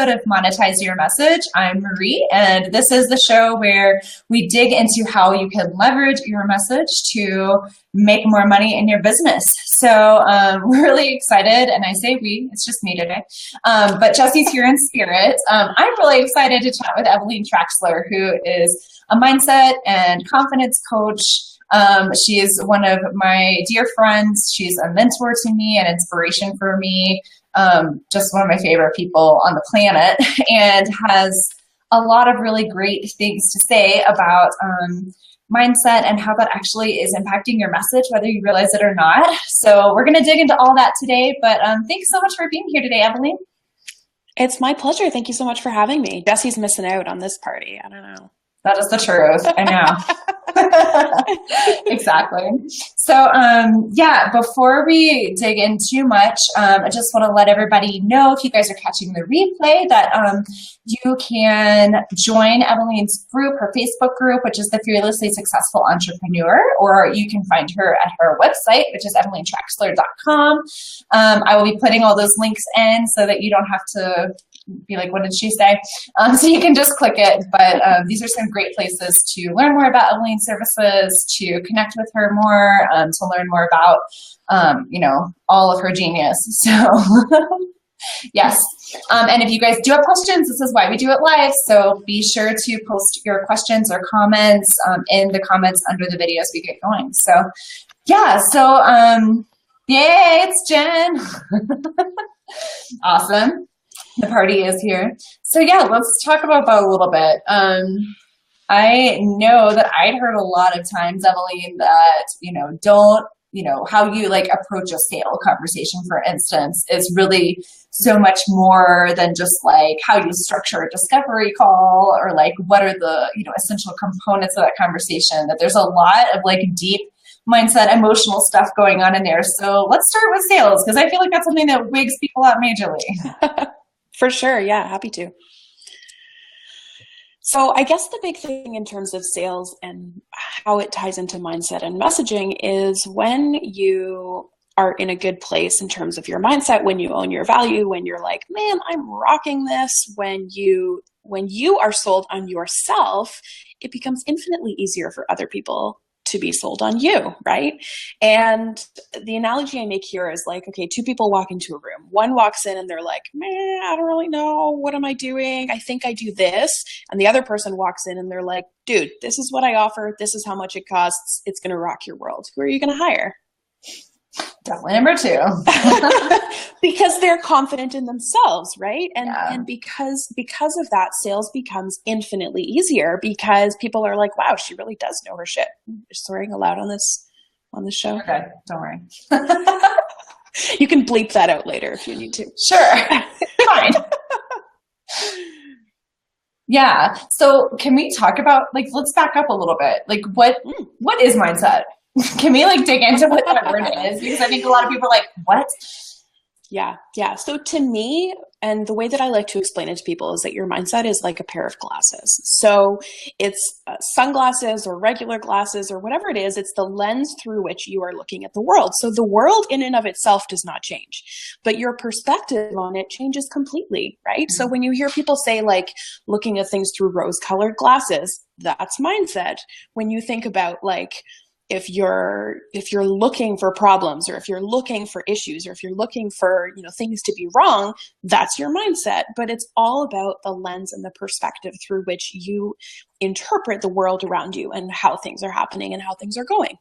episode of Monetize Your Message. I'm Marie, and this is the show where we dig into how you can leverage your message to make more money in your business. So we're really excited, and I say we, it's just me today, but Jesse's here in spirit. I'm really excited to chat with Eveline Traxler, who is a mindset and confidence coach. She is one of my dear friends. She's a mentor to me, an inspiration for me, just one of my favorite people on the planet, and has a lot of really great things to say about mindset and how that actually is impacting your message, whether you realize it or not. So we're going to dig into all that today, but thanks so much for being here today, Eveline. It's my pleasure. Thank you so much for having me. Jesse's missing out on this party. I don't know. That is the truth. I know. Exactly. So, before we dig in too much, I just want to let everybody know, if you guys are catching the replay, that you can join Eveline's group, her Facebook group, which is the Fearlessly Successful Entrepreneur, or you can find her at her website, which is evelinetraxler.com. I will be putting all those links in so that you don't have to be like, what did she say? So you can just click it. But these are some great places to learn more about Eveline's services, to connect with her more, to learn more about, all of her genius. So yes. And if you guys do have questions, this is why we do it live. So be sure to post your questions or comments in the comments under the video as we get going. So yeah. So yay, it's Jen. Awesome. The party is here. So yeah, let's talk about that a little bit. I know that I'd heard a lot of times, Eveline, that, how you like approach a sale conversation, for instance, is really so much more than just like how you structure a discovery call or like what are the, essential components of that conversation, that there's a lot of like deep mindset, emotional stuff going on in there. So let's start with sales, because I feel like that's something that wigs people out majorly. For sure. Yeah, happy to. So I guess the big thing in terms of sales and how it ties into mindset and messaging is when you are in a good place in terms of your mindset, when you own your value, when you're like, man, I'm rocking this, when you are sold on yourself, it becomes infinitely easier for other people to be sold on you, right? And the analogy I make here is like, okay, two people walk into a room. One walks in and they're like, man, I don't really know. What am I doing? I think I do this. And the other person walks in and they're like, dude, this is what I offer. This is how much it costs. It's going to rock your world. Who are you going to hire? Definitely number two. Because they're confident in themselves, right? And yeah. and because of that, sales becomes infinitely easier because people are like, wow, she really does know her shit. You're swearing aloud on this show? Okay, don't worry. You can bleep that out later if you need to. Sure. Fine. Yeah. So can we talk about, like, let's back up a little bit. Like what is mindset? Can we like dig into what that word is? Because I think a lot of people are like, what? Yeah. So to me, and the way that I like to explain it to people is that your mindset is like a pair of glasses. So it's sunglasses or regular glasses or whatever it is. It's the lens through which you are looking at the world. So the world in and of itself does not change, but your perspective on it changes completely, right? Mm-hmm. So when you hear people say like looking at things through rose-colored glasses, that's mindset. When you think about like, if you're looking for problems, or if you're looking for issues, or if you're looking for, things to be wrong, that's your mindset. But it's all about the lens and the perspective through which you interpret the world around you and how things are happening and how things are going.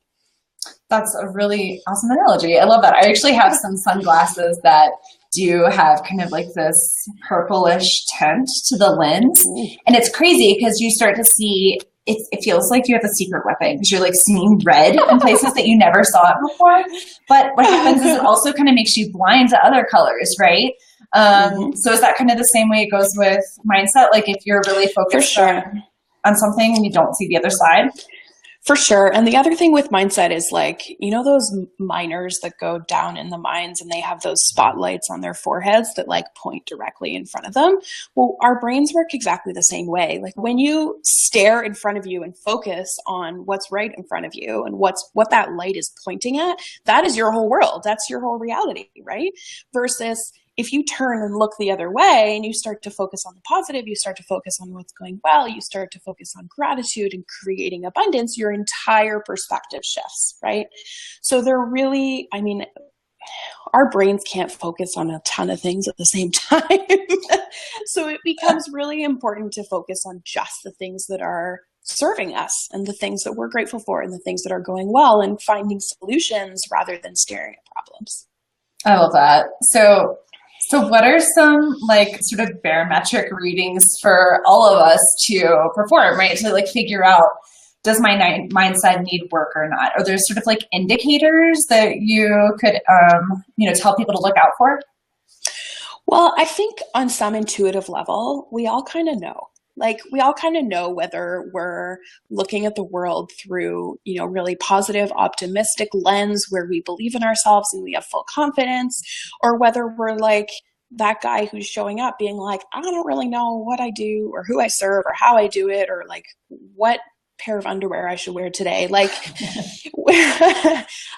That's a really awesome analogy. I love that. I actually have some sunglasses that do have kind of like this purplish tint to the lens. And it's crazy because you start to see it feels like you have a secret weapon because you're like seeing red in places that you never saw it before. But what happens is it also kind of makes you blind to other colors, right? So is that kind of the same way it goes with mindset? Like if you're really focused on something and you don't see the other side? For sure. And the other thing with mindset is like, those miners that go down in the mines and they have those spotlights on their foreheads that like point directly in front of them. Well, our brains work exactly the same way. Like when you stare in front of you and focus on what's right in front of you and what that light is pointing at, that is your whole world. That's your whole reality, right? Versus if you turn and look the other way and you start to focus on the positive, you start to focus on what's going well, you start to focus on gratitude and creating abundance, your entire perspective shifts, right? So they're really, I mean, our brains can't focus on a ton of things at the same time. So it becomes really important to focus on just the things that are serving us and the things that we're grateful for and the things that are going well, and finding solutions rather than staring at problems. I love that. So what are some like sort of barometric readings for all of us to perform, right? To like figure out, does my mindset need work or not? Are there sort of like indicators that you could, tell people to look out for? Well, I think on some intuitive level, we all kind of know. Like, we all kind of know whether we're looking at the world through, really positive, optimistic lens where we believe in ourselves and we have full confidence, or whether we're like that guy who's showing up being like, I don't really know what I do or who I serve or how I do it, or like what pair of underwear I should wear today. Like,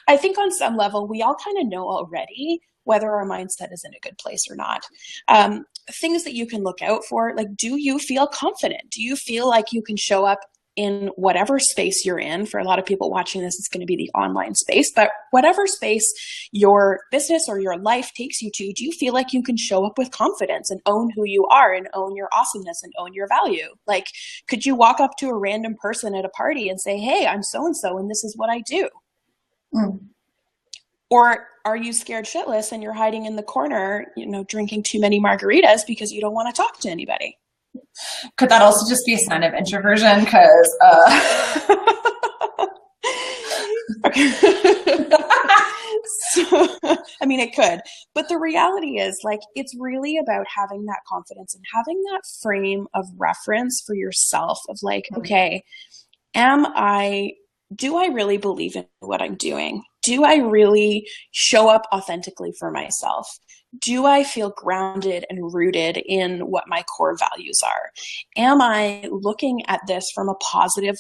I think on some level, we all kind of know already whether our mindset is in a good place or not. Things that you can look out for, like, do you feel confident? Do you feel like you can show up in whatever space you're in? For a lot of people watching this, it's going to be the online space, but whatever space your business or your life takes you to, do you feel like you can show up with confidence and own who you are and own your awesomeness and own your value? Like, could you walk up to a random person at a party and say, hey, I'm so-and-so and this is what I do? Or are you scared shitless and you're hiding in the corner, drinking too many margaritas because you don't want to talk to anybody? Could that also just be a sign of introversion? Because so, I mean, it could. But the reality is, like, it's really about having that confidence and having that frame of reference for yourself of like, okay, do I really believe in what I'm doing? Do I really show up authentically for myself? Do I feel grounded and rooted in what my core values are? Am I looking at this from a positive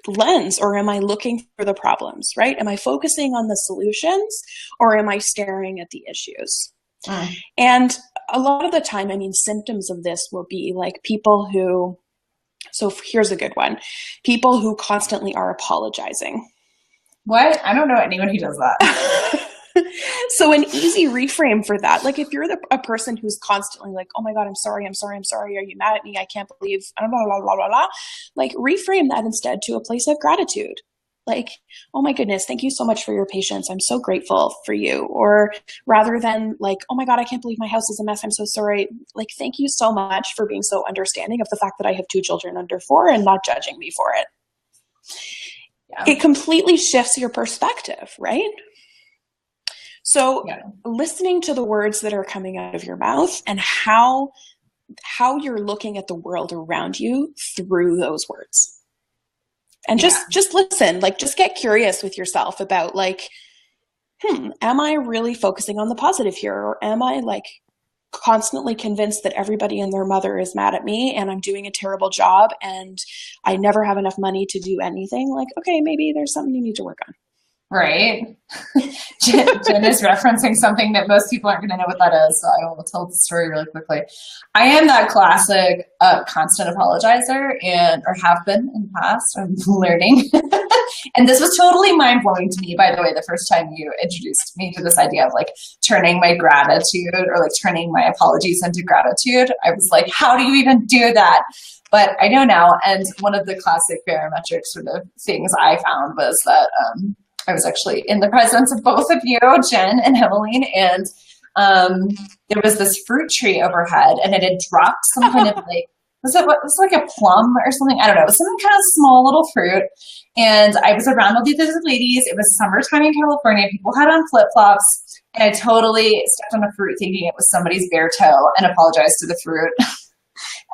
lens, or am I looking for the problems, right? Am I focusing on the solutions, or am I staring at the issues? And a lot of the time, I mean, symptoms of this will be like people who, so here's a good one, people who constantly are apologizing. What? I don't know anyone who does that. So an easy reframe for that, like if you're a person who's constantly like, oh my God, I'm sorry. Are you mad at me? I can't believe, blah, blah, blah, blah, blah. Like, reframe that instead to a place of gratitude. Like, oh my goodness, thank you so much for your patience. I'm so grateful for you. Or rather than like, oh my God, I can't believe my house is a mess. I'm so sorry. Like, thank you so much for being so understanding of the fact that I have 2 children under 4 and not judging me for it. Yeah. It completely shifts your perspective, right? So listening to the words that are coming out of your mouth and how you're looking at the world around you through those words. And just listen, like, just get curious with yourself about like, am I really focusing on the positive here? Or am I like constantly convinced that everybody and their mother is mad at me and I'm doing a terrible job and I never have enough money to do anything? Like, okay, maybe there's something you need to work on. Right. Jen is referencing something that most people aren't going to know what that is, so I will tell the story really quickly. I am that classic constant apologizer, or have been in the past. I'm learning. And this was totally mind-blowing to me, by the way, the first time you introduced me to this idea of like turning my gratitude or like turning my apologies into gratitude. I was like, how do you even do that? But I know now. And one of the classic barometric sort of things I found was that I was actually in the presence of both of you, Jen and Eveline, and there was this fruit tree overhead, and it had dropped some kind of like, was it like a plum or something? I don't know. It was some kind of small little fruit, and I was around all these other ladies. It was summertime in California. People had on flip-flops, and I totally stepped on a fruit thinking it was somebody's bare toe and apologized to the fruit.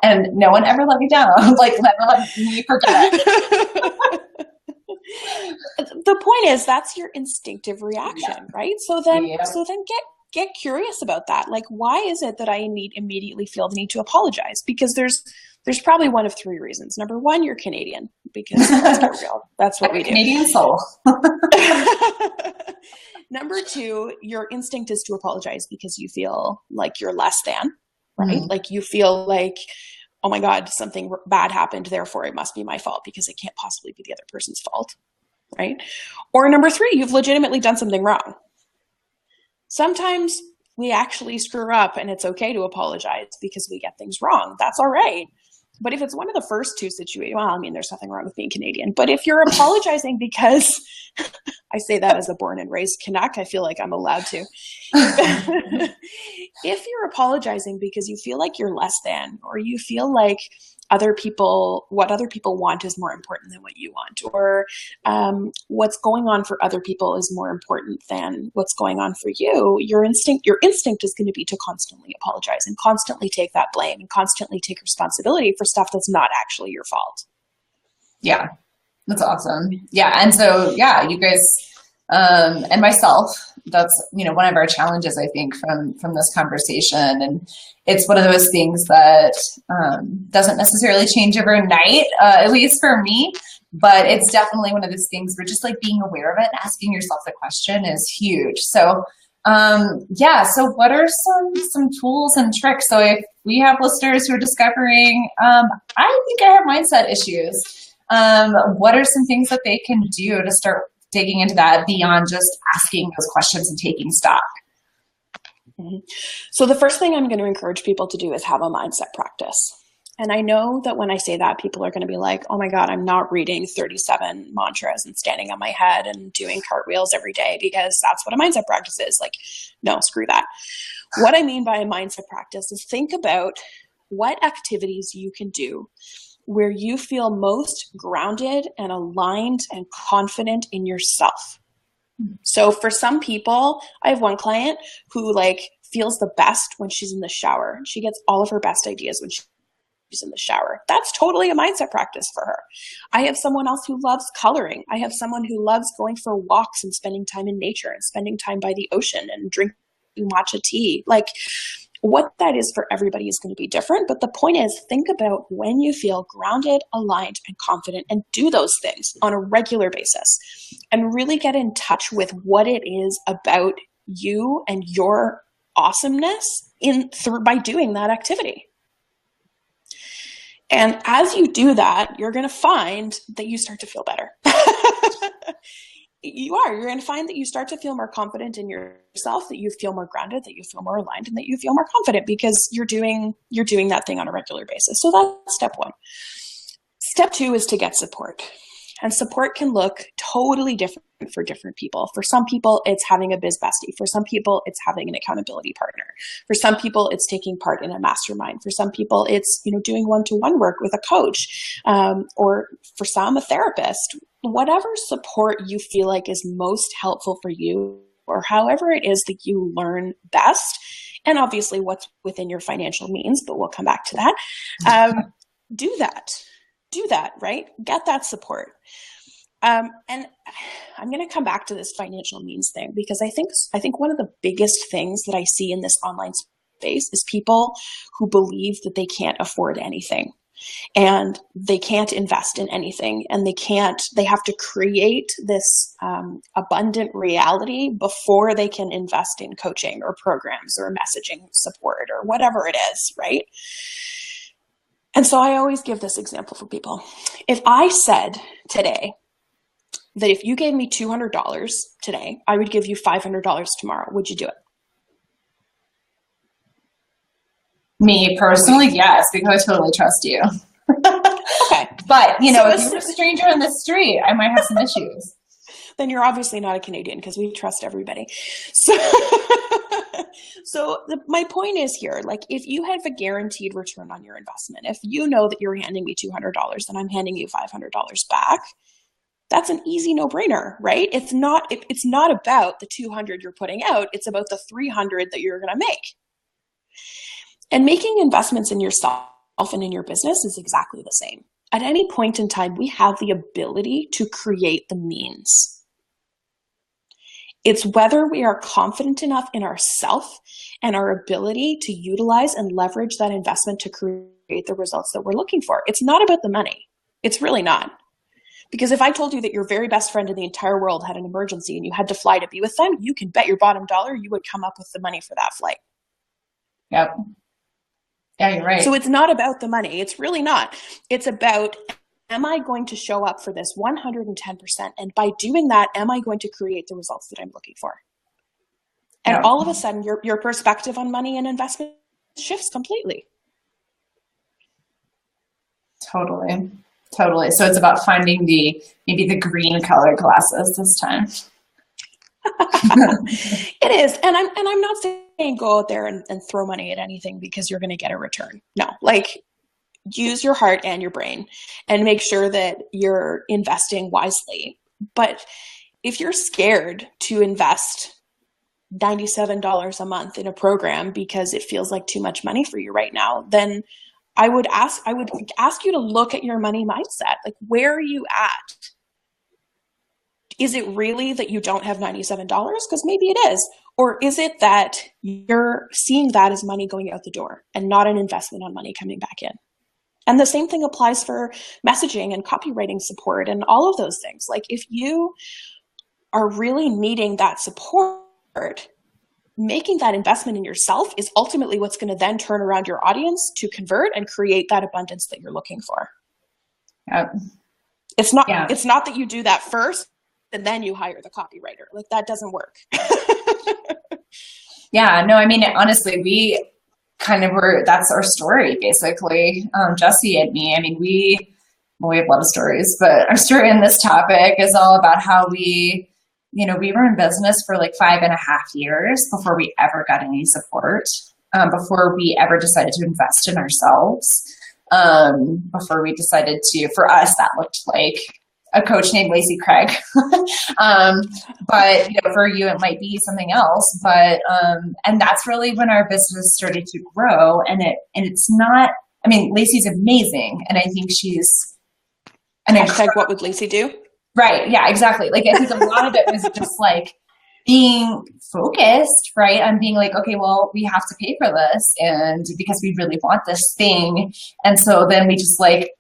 And no one ever let me down. Like, let me forget it. The point is, that's your instinctive reaction, right? So then get curious about that. Like, why is it that I immediately feel the need to apologize? Because there's probably one of 3 reasons. Number 1, you're Canadian, because let's get real. That's what we do. Canadian soul. Number two, your instinct is to apologize because you feel like you're less than, right? Mm-hmm. Like you feel like, oh my God, something bad happened, therefore it must be my fault because it can't possibly be the other person's fault, right? Or number three, you've legitimately done something wrong. Sometimes we actually screw up and it's okay to apologize because we get things wrong. That's all right. But if it's one of the first two situations, well, I mean, there's nothing wrong with being Canadian. But if you're apologizing because, I say that as a born and raised Canuck, I feel like I'm allowed to. If you're apologizing because you feel like you're less than, or you feel like what other people want is more important than what you want, or what's going on for other people is more important than what's going on for you, your instinct is going to be to constantly apologize and constantly take that blame and constantly take responsibility for stuff that's not actually your fault. Yeah, that's awesome. Yeah, and so yeah, you guys and myself, that's one of our challenges, I think, from this conversation. And it's one of those things that doesn't necessarily change overnight, at least for me, but it's definitely one of those things where just like being aware of it and asking yourself the question is huge. So so what are some tools and tricks? So if we have listeners who are discovering, I think I have mindset issues, what are some things that they can do to start digging into that beyond just asking those questions and taking stock? Mm-hmm. So the first thing I'm going to encourage people to do is have a mindset practice. And I know that when I say that, people are going to be like, oh my God, I'm not reading 37 mantras and standing on my head and doing cartwheels every day because that's what a mindset practice is. Like, no, screw that. What I mean by a mindset practice is think about what activities you can do where you feel most grounded and aligned and confident in yourself. So for some people, I have one client who feels the best when she's in the shower. She gets all of her best ideas when she's in the shower. That's totally a mindset practice for her. I have someone else who loves coloring. I have someone who loves going for walks and spending time in nature and spending time by the ocean and drinking matcha tea. What that is for everybody is going to be different. But the point is, think about when you feel grounded, aligned, and confident, and do those things on a regular basis and really get in touch with what it is about you and your awesomeness by doing that activity. And as you do that, you're going to find that you start to feel better. You're going to find that you start to feel more confident in yourself, that you feel more grounded, that you feel more aligned, and that you feel more confident because you're doing that thing on a regular basis. So that's step one. Step two is to get support. And support can look totally different for different people. For some people, it's having a biz bestie. For some people, it's having an accountability partner. For some people, it's taking part in a mastermind. For some people, it's doing one-to-one work with a coach, or for some, a therapist. Whatever support you feel like is most helpful for you, or however it is that you learn best, and obviously what's within your financial means, but we'll come back to that. Do that, right? Get that support. And I'm going to come back to this financial means thing because I think one of the biggest things that I see in this online space is people who believe that they can't afford anything and they can't invest in anything and they have to create this abundant reality before they can invest in coaching or programs or messaging support or whatever it is, right? And so I always give this example for people. If I said today that if you gave me $200 today, I would give you $500 tomorrow, would you do it? Me personally, yes, because I totally trust you. Okay. But, if you were a stranger in the street, I might have some issues. Then you're obviously not a Canadian because we trust everybody. So my point is here, if you have a guaranteed return on your investment, if you know that you're handing me $200 and I'm handing you $500 back, that's an easy no-brainer, right? It's not about the 200 you're putting out. It's about the 300 that you're going to make. And making investments in yourself and in your business is exactly the same. At any point in time, we have the ability to create the means. It's whether we are confident enough in ourselves and our ability to utilize and leverage that investment to create the results that we're looking for. It's not about the money. It's really not. Because if I told you that your very best friend in the entire world had an emergency and you had to fly to be with them, you can bet your bottom dollar you would come up with the money for that flight. Yep. Yeah, you're right. So it's not about the money. It's really not. It's about, am I going to show up for this 110%? And by doing that, am I going to create the results that I'm looking for? And all of a sudden, your perspective on money and investment shifts completely. Totally. Totally. So it's about finding maybe the green color glasses this time. It is. And I'm not saying go out there and throw money at anything because you're going to get a return. No, like use your heart and your brain and make sure that you're investing wisely. But if you're scared to invest $97 a month in a program because it feels like too much money for you right now, then I would ask you to look at your money mindset. Like, where are you at? Is it really that you don't have $97? Because maybe it is. Or is it that you're seeing that as money going out the door and not an investment on money coming back in? And the same thing applies for messaging and copywriting support and all of those things. Like, if you are really needing that support, making that investment in yourself is ultimately what's going to then turn around your audience to convert and create that abundance that you're looking for. Yep. It's not that you do that first and then you hire the copywriter. Like, that doesn't work. Yeah, no, I mean, honestly, we kind of that's our story, basically. Jesse and me, I mean, we have a lot of stories, but our story in this topic is all about how we were in business for like 5.5 years before we ever got any support, before we ever decided to invest in ourselves, before we decided to, for us, that looked like a coach named Lacey Craig. But for you, it might be something else. But and that's really when our business started to grow. And it's not. I mean, Lacey's amazing, and I think she's an what would Lacey do? Right. Yeah, exactly. Like, I think a lot of it was just like being focused, right? On being like, okay, well, we have to pay for this, and because we really want this thing. And so then we just like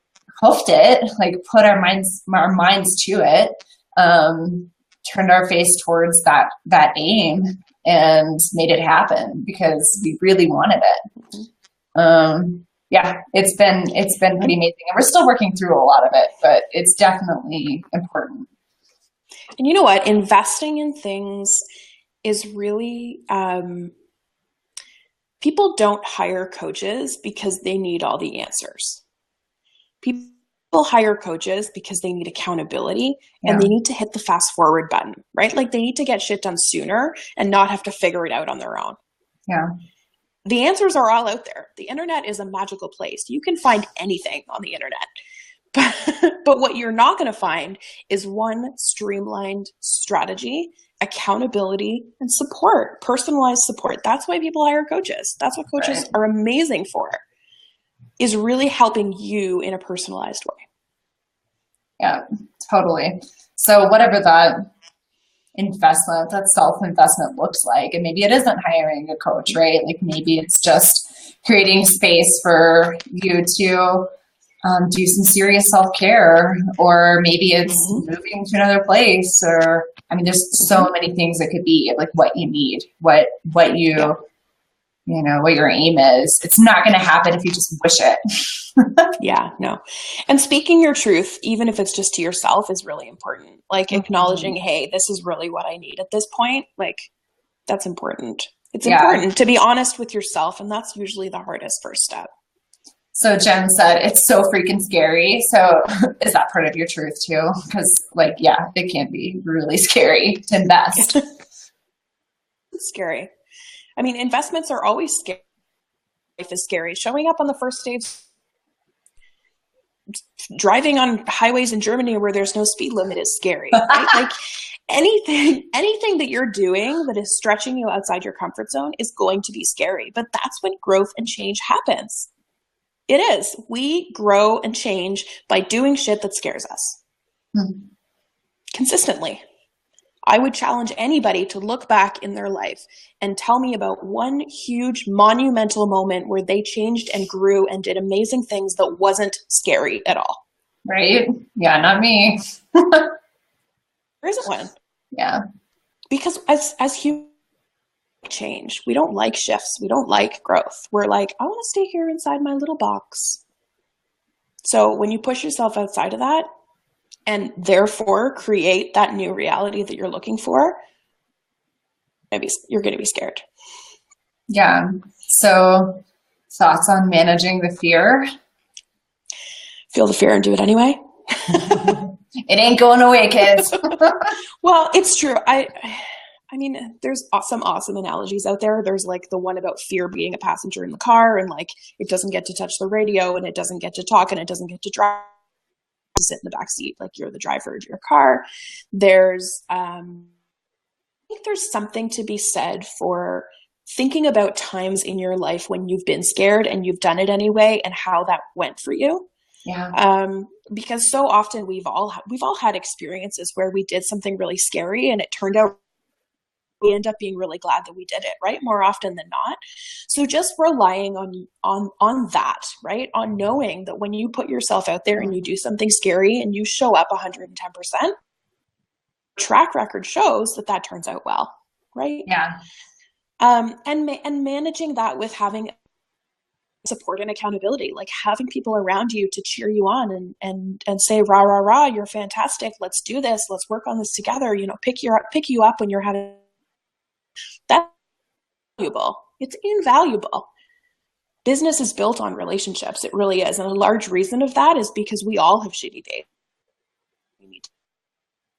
hoofed it, like put our minds to it, turned our face towards that aim and made it happen because we really wanted it. Yeah, it's been pretty amazing. And we're still working through a lot of it, but it's definitely important. And you know what? Investing in things is really, people don't hire coaches because they need all the answers. People hire coaches because they need accountability and they need to hit the fast forward button, right? Like, they need to get shit done sooner and not have to figure it out on their own. Yeah. The answers are all out there. The internet is a magical place. You can find anything on the internet. But what you're not going to find is one streamlined strategy, accountability, and support, personalized support. That's why people hire coaches. That's what coaches are amazing for, is really helping you in a personalized way. Yeah, totally. So whatever that investment, that self-investment looks like, and maybe it isn't hiring a coach, right? Like, maybe it's just creating space for you to do some serious self-care, or maybe it's moving to another place, or I mean, there's so many things it could be, like what you need, what you what your aim is. It's not going to happen if you just wish it. Yeah, no. And speaking your truth, even if it's just to yourself, is really important. Like, acknowledging, hey, this is really what I need at this point. Like, that's important. It's important to be honest with yourself. And that's usually the hardest first step. So Jen said, it's so freaking scary. So is that part of your truth too? Because it can be really scary to invest. It's scary. I mean, investments are always scary. Life is scary. Showing up on the first stage, driving on highways in Germany where there's no speed limit is scary, right? Like, anything that you're doing that is stretching you outside your comfort zone is going to be scary. But that's when growth and change happens. It is. We grow and change by doing shit that scares us. Consistently. I would challenge anybody to look back in their life and tell me about one huge monumental moment where they changed and grew and did amazing things that wasn't scary at all. Right? Yeah, not me. There isn't one. Yeah. Because as humans change, we don't like shifts. We don't like growth. We're like, I want to stay here inside my little box. So when you push yourself outside of that and therefore create that new reality that you're looking for, maybe you're going to be scared. Yeah. So thoughts on managing the fear? Feel the fear and do it anyway. It ain't going away, kids. Well, it's true. I mean, there's some awesome analogies out there. There's like the one about fear being a passenger in the car, and like it doesn't get to touch the radio, and it doesn't get to talk, and it doesn't get to drive. To sit in the back seat like you're the driver of your car. There's I think there's something to be said for thinking about times in your life when you've been scared and you've done it anyway, and how that went for you. Yeah. Because so often we've all had experiences where we did something really scary and it turned out we end up being really glad that we did it, right? More often than not. So just relying on that, right? On knowing that when you put yourself out there and you do something scary and you show up 110%, track record shows that turns out well, right? Yeah. And managing that with having support and accountability, like having people around you to cheer you on and say, rah, rah, rah, you're fantastic. Let's do this. Let's work on this together. You know, pick you up when you're having. That's valuable. It's invaluable. Business is built on relationships. It really is. And a large reason of that is because we all have shitty days. We need to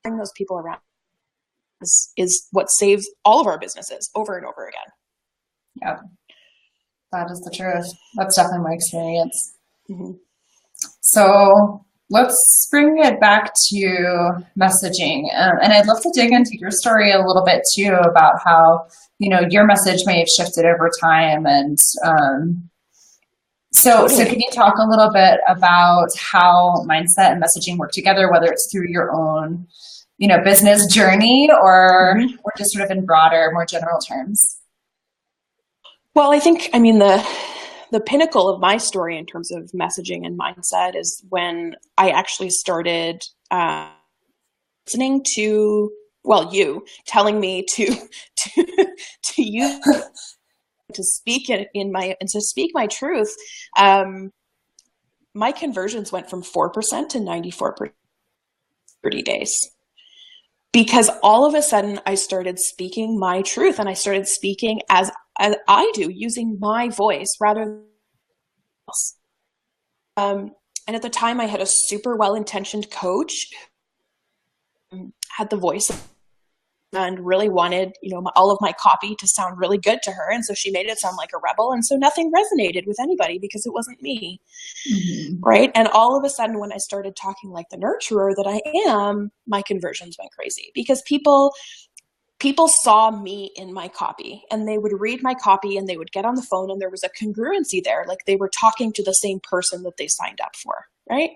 bring those people around is what saves all of our businesses over and over again. Yeah. That is the truth. That's definitely my experience. Mm-hmm. So let's bring it back to messaging. And I'd love to dig into your story a little bit too about how, you know, your message may have shifted over time. And so can you talk a little bit about how mindset and messaging work together, whether it's through your own, you know, business journey or just sort of in broader, more general terms? Well, I think, I mean, the pinnacle of my story in terms of messaging and mindset is when I actually started listening to, well, you telling me to use to speak to speak my truth. My conversions went from 4% to 94% 30 days. Because all of a sudden I started speaking my truth, and I started speaking as I do, using my voice rather than else. And at the time I had a super well-intentioned coach who had the voice and really wanted, you know, all of my copy to sound really good to her. And so she made it sound like a rebel. And so nothing resonated with anybody because it wasn't me. Mm-hmm. Right. And all of a sudden, when I started talking like the nurturer that I am, my conversions went crazy because people saw me in my copy, and they would read my copy and they would get on the phone and there was a congruency there. Like they were talking to the same person that they signed up for. Right.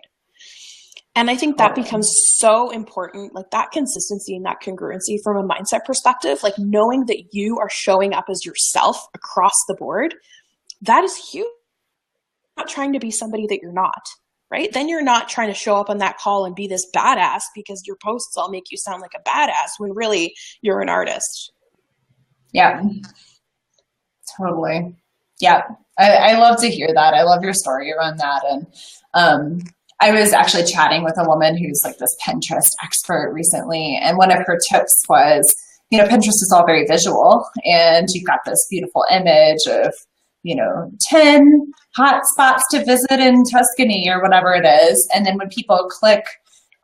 And I think that becomes so important, like that consistency and that congruency from a mindset perspective, like knowing that you are showing up as yourself across the board. That is huge. You're not trying to be somebody that you're not, right? Then you're not trying to show up on that call and be this badass because your posts all make you sound like a badass when really you're an artist. Yeah, totally. Yeah. I love to hear that. I love your story around that. And, I was actually chatting with a woman who's like this Pinterest expert recently. And one of her tips was, you know, Pinterest is all very visual, and you've got this beautiful image of, you know, 10 hot spots to visit in Tuscany or whatever it is. And then when people click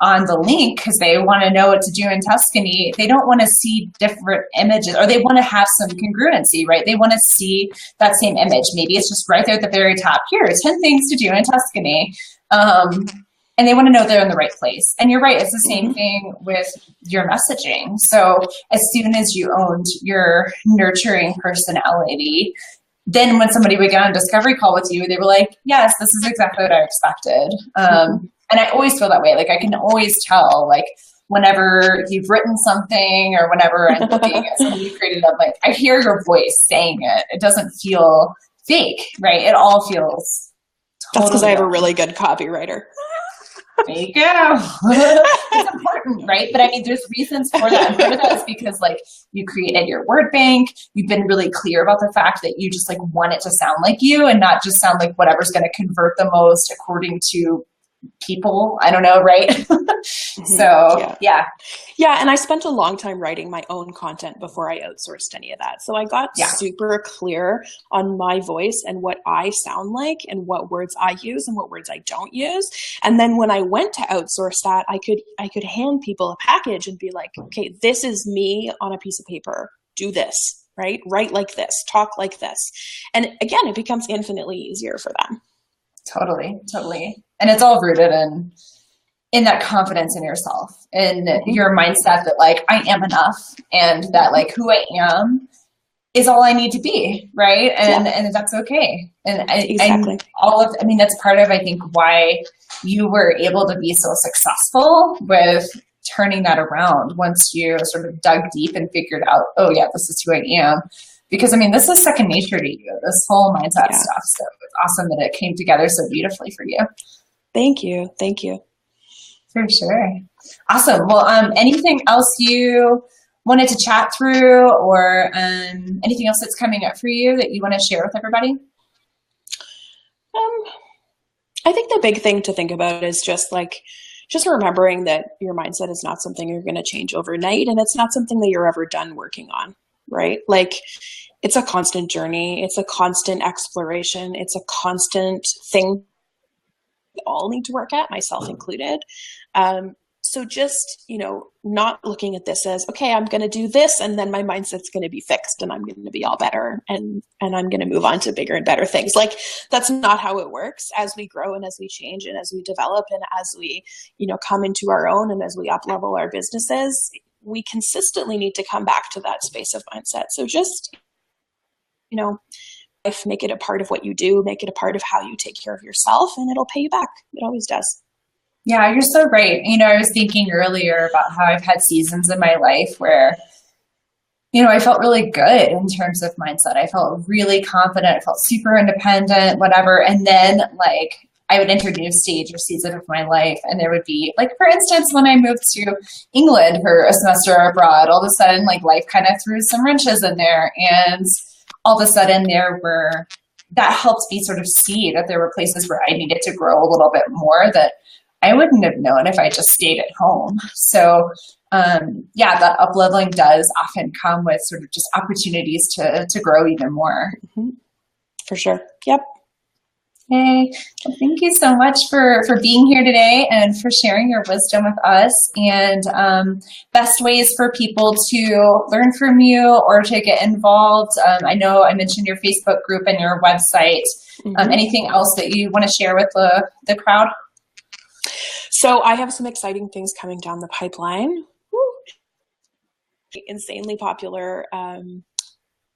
on the link because they want to know what to do in Tuscany, they don't want to see different images, or they want to have some congruency, right? They want to see that same image. Maybe it's just right there at the very top. Here, 10 things to do in Tuscany. And they want to know they're in the right place. And you're right, it's the same thing with your messaging. So as soon as you owned your nurturing personality, then when somebody would get on a discovery call with you, they were like, yes, this is exactly what I expected. And I always feel that way. Like I can always tell, like whenever you've written something or whenever I'm looking at something you created, I'm like, I hear your voice saying it. It doesn't feel fake, right? It all feels totally. That's because I have a really good copywriter. There you go. It's important, right? But I mean, there's reasons for that. And part of that is because like you created your word bank. You've been really clear about the fact that you just like want it to sound like you and not just sound like whatever's going to convert the most according to people. I don't know, right? So yeah, and I spent a long time writing my own content before I outsourced any of that, so I got super clear on my voice and what I sound like and what words I use and what words I don't use. And then when I went to outsource that, I could hand people a package and be like, okay, this is me on a piece of paper, do this, right? Write like this, talk like this. And again, it becomes infinitely easier for them. Totally. And it's all rooted in that confidence in yourself and your mindset that like, I am enough and that like who I am is all I need to be. Right. And that's okay. And I mean, that's part of, I think, why you were able to be so successful with turning that around once you sort of dug deep and figured out, oh yeah, this is who I am. Because I mean, this is second nature to you, this whole mindset stuff. So it's awesome that it came together so beautifully for you. Thank you. For sure. Awesome. Well, anything else you wanted to chat through or anything else that's coming up for you that you want to share with everybody? I think the big thing to think about is just remembering that your mindset is not something you're going to change overnight, and it's not something that you're ever done working on. Right? Like it's a constant journey. It's a constant exploration. It's a constant thing we all need to work at, myself included. So just, not looking at this as, okay, I'm going to do this and then my mindset's going to be fixed and I'm going to be all better and I'm going to move on to bigger and better things. Like that's not how it works. As we grow and as we change and as we develop and as we, come into our own and as we up level our businesses, we consistently need to come back to that space of mindset. So just, make it a part of what you do, make it a part of how you take care of yourself, and it'll pay you back. It always does. Yeah, you're so right. I was thinking earlier about how I've had seasons in my life where, I felt really good in terms of mindset. I felt really confident. I felt super independent, whatever. And then like I would enter a new stage or season of my life, and there would be like, for instance, when I moved to England for a semester abroad, all of a sudden like life kind of threw some wrenches in there, and all of a sudden that helped me sort of see that there were places where I needed to grow a little bit more that I wouldn't have known if I just stayed at home. So that up leveling does often come with sort of just opportunities to grow even more. For sure. Yep. Hey, well, thank you so much for being here today and for sharing your wisdom with us, and best ways for people to learn from you or to get involved. I know I mentioned your Facebook group and your website. Anything else that you want to share with the crowd? So I have some exciting things coming down the pipeline. Insanely popular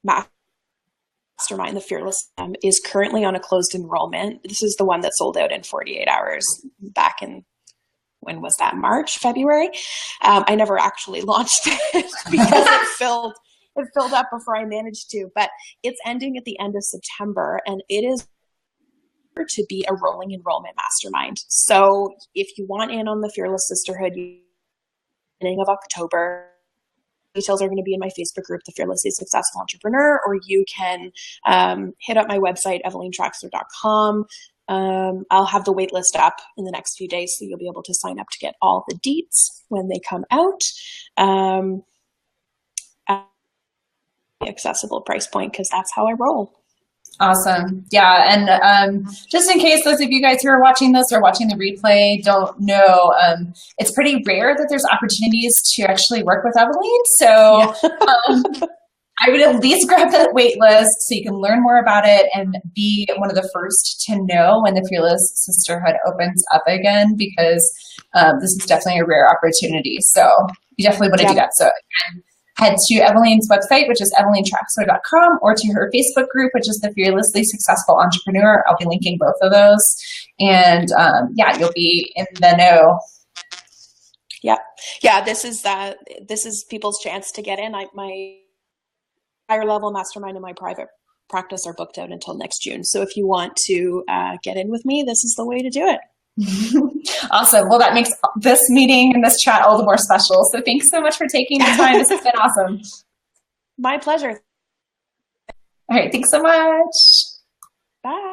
Mastermind, the Fearless, is currently on a closed enrollment. This is the one that sold out in 48 hours back in, when was that? March, February? I never actually launched it because it filled up before I managed to, but it's ending at the end of September, and it is to be a rolling enrollment mastermind. So if you want in on the Fearless Sisterhood, beginning of October, details are going to be in my Facebook group, The Fearlessly Successful Entrepreneur, or you can hit up my website, evelinetraxler.com. I'll have the wait list up in the next few days, so you'll be able to sign up to get all the deets when they come out. At the accessible price point, because that's how I roll. Awesome. Yeah. And just in case those of you guys who are watching this or watching the replay don't know, it's pretty rare that there's opportunities to actually work with Eveline. So I would at least grab that wait list so you can learn more about it and be one of the first to know when the Fearless Sisterhood opens up again, because this is definitely a rare opportunity. So you definitely want to do that. So again, head to Eveline's website, which is evelinetraxler.com, or to her Facebook group, which is the Fearlessly Successful Entrepreneur. I'll be linking both of those. And you'll be in the know. Yeah. This is people's chance to get in. My higher level mastermind and my private practice are booked out until next June. So if you want to get in with me, this is the way to do it. Awesome. Well, that makes this meeting and this chat all the more special. So thanks so much for taking the time. This has been awesome. My pleasure. All right. Thanks so much. Bye.